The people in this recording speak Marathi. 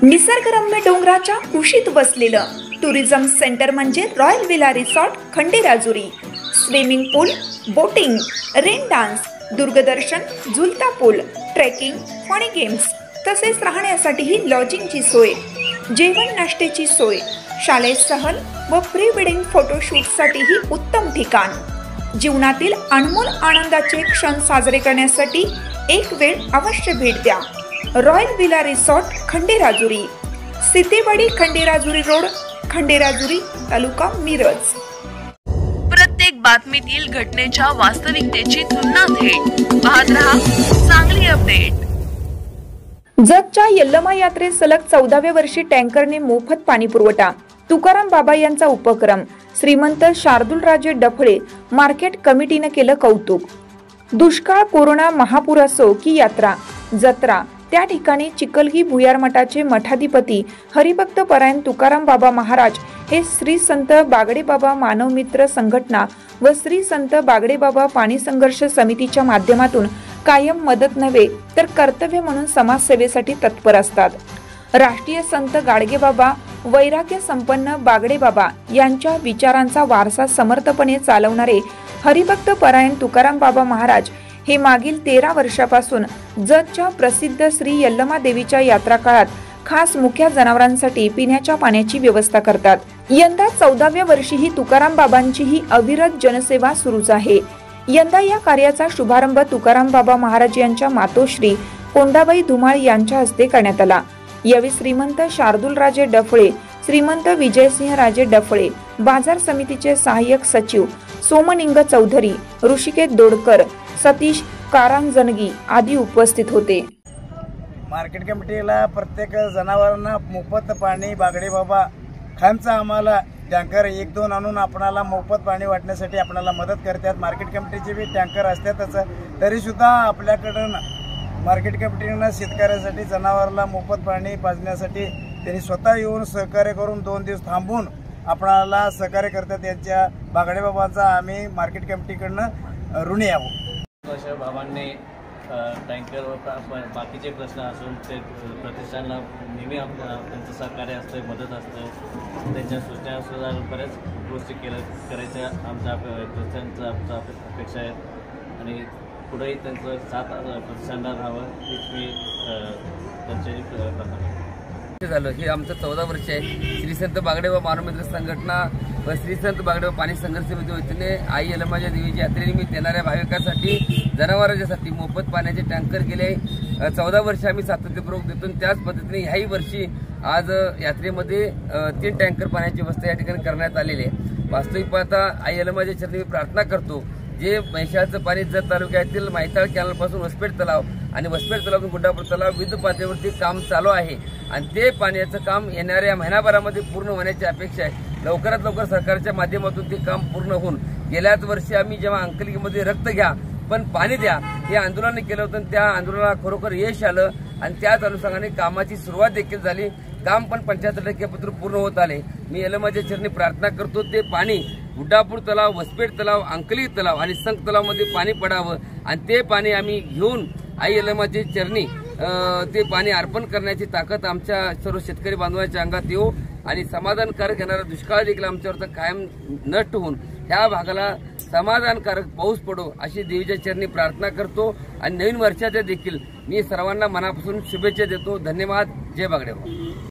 निसर्गरम्य डोंगराच्या कुशीत बसलेलं टुरिझम सेंटर म्हणजे royal villa resort Khanderajuri. Swimming pool, boating, rain dance, दूरदर्शन, झुलता पूल, ट्रेकिंग, फनी गेम्स तसेच राहण्यासाठीही लॉजिंगची सोय, जेवण नाश्त्याची सोय, शालेय सहल व प्री वेडिंग फोटोशूटसाठीही उत्तम ठिकाण। जीवनातील अनमोल आनंदाचे क्षण साजरे करण्यासाठी एक वेळ अवश्य भेट द्या। Royal villa resort Khanderajuri, Sitewadi Khanderajuri road, Khanderajuri, taluka Miraj. प्रत्येक बातमीतील घटनेच्या वास्तविकतेची तुलना थेट पाहत रहा चांगली अपडेट। जतच्या यल्लमा यात्रेत सलग 14व्या वर्षी टँकरने मोफत पाणी पुरवठा। तुकाराम बाबा यांचा उपक्रम। श्रीमंत शार्दूलराजे डफळे मार्केट कमिटीने केलं कौतुक। दुष्काळ, कोरोना, महापूर असो की यात्रा, जत्रा, त्या ठिकाणी चिखलगी भुयार मठाचे मठाधिपती हरिभक्त परायण तुकाराम बाबा महाराज हे श्री संत बागडे बाबा मानव मित्र संघटना व श्री संत बागडे बाबा पाणी संघर्ष समितीच्या माध्यमातून कायम मदत नव्हे तर कर्तव्य म्हणून समाजसेवेसाठी तत्पर असतात। राष्ट्रीय संत गाडगे बाबा, वैराग्य संपन्न बागडे बाबा यांच्या विचारांचा वारसा समर्थपणे चालवणारे हरिभक्त परायण तुकाराम बाबा महाराज हे मागील 13 वर्षापासून जतच्या प्रसिद्ध श्री यल्लमा देवीच्या यात्रा काळात खास मुख्या जनावरांसाठी पिण्याच्या पाण्याची व्यवस्था करतात। यंदा 14व्या वर्षीही तुकाराम बाबांची ही अविरत जनसेवा सुरूच आहे। यंदा या कार्याचा शुभारंभ तुकाराम बाबा महाराज यांच्या मातोश्री कोंडाबाई धुमाळ यांच्या हस्ते करण्यात आला। यावेळी श्रीमंत शार्दूलराजे डफळे, श्रीमंत विजयसिंह राजे डफळे, बाजार समितीचे सहाय्यक सचिव सोमनिंग चौधरी, ऋषिकेश दोडकर, सतीश कारांजनगी आदी उपस्थित होते। मार्केट कमिटीला प्रत्येक जनावरांना मोफत पाणी बागडे बाबा खानचा आम्हाला टँकर 1-2 आणून आपणाला मोफत पाणी वाटण्यासाठी आपणाला मदत करतात। मार्केट कमिटीचे बी टँकर असतातच, तरी सुद्धा आपल्याकडून मार्केट कमिटीनं शेतकऱ्यांसाठी जनावरांना मोफत पाणी पाजण्यासाठी त्यांनी स्वतः येऊन सहकार्य करून 2 दिवस थांबून आपणाला सहकार्य करतात। यांच्या बागडे बाबांचा आम्ही मार्केट कमिटीकडनं ऋणी आहोत। अशा बाबांनी टँकर व बाकीचे प्रश्न असून ते प्रतिष्ठानला नेहमी त्यांचं सहकार्य असतं, मदत असतं, त्यांच्या सूचना बऱ्याच गोष्टी करायच्या आमच्या प्रतिष्ठानचं आमचा अपेक्षा आहे आणि पुढेही त्यांचं साथ प्रतिष्ठानला राहावं हीच मी त्यांचे झालं। हे आमचं 14 वर्ष आहे। श्री संत बागडे बाबा मानव मित्र संघटना व श्री संत बागडे बाबा पाणी संघर्ष समिती वतीने आई यल्लमाच्या देवीच्या यात्रेनिमित्त येणाऱ्या भाविकांसाठी जनावरांसाठी मोफत पाण्याचे टँकर गेले 14 वर्ष आम्ही सातत्यपूर्वक देतो। त्याच पद्धतीने ह्याही वर्षी आज यात्रेमध्ये 3 टँकर पाण्याची व्यवस्था या ठिकाणी करण्यात आलेली आहे। वास्तविक पाहता आई यल्लमाच्या चरणी मी प्रार्थना करतो, जे म्हैसाळचं पाणी जत तालुक्यातील माहिताळ कॅनलपासून वसपेठ तलाव आणि वसपेठ तलावातून गुड्डापूर तलाव विविध पातळीवरती काम चालू आहे आणि ते पाण्याचं काम येणाऱ्या महिनाभरामध्ये पूर्ण होण्याची अपेक्षा आहे। लवकरात लवकर सरकारच्या माध्यमातून ते काम पूर्ण होऊन गेल्याच वर्षी आम्ही जेव्हा अंकलिकीमध्ये रक्त घ्या पण पाणी द्या हे आंदोलन केलं होतं, त्या आंदोलनाला खरोखर यश आलं आणि त्याच अनुषंगाने कामाची सुरुवात देखील झाली। काम पण 75% पूर्ण होत आले। मी यल्लमाच्या चरणी प्रार्थना करतो, ते पाणी गुड्डापूर तलाव, वसपेठ तलाव, अंकली तलाव आणि संक तलावमध्ये पाणी पडावं आणि ते पाणी आम्ही घेऊन आई यल्लमाच्या चरणी ते पाणी अर्पण करण्याची ताकद आमच्या सर्व शेतकरी बांधवांच्या अंगात येऊ आणि समाधानकारक येणारा दुष्काळ देखील आमच्यावर कायम नष्ट होऊन ह्या भागाला समाधानकारक पाऊस पडो अशी देवीच्या चरणी प्रार्थना करतो आणि नवीन वर्षाच्या देखील मी सर्वांना मनापासून शुभेच्छा देतो। धन्यवाद। जय बागडे बाबा।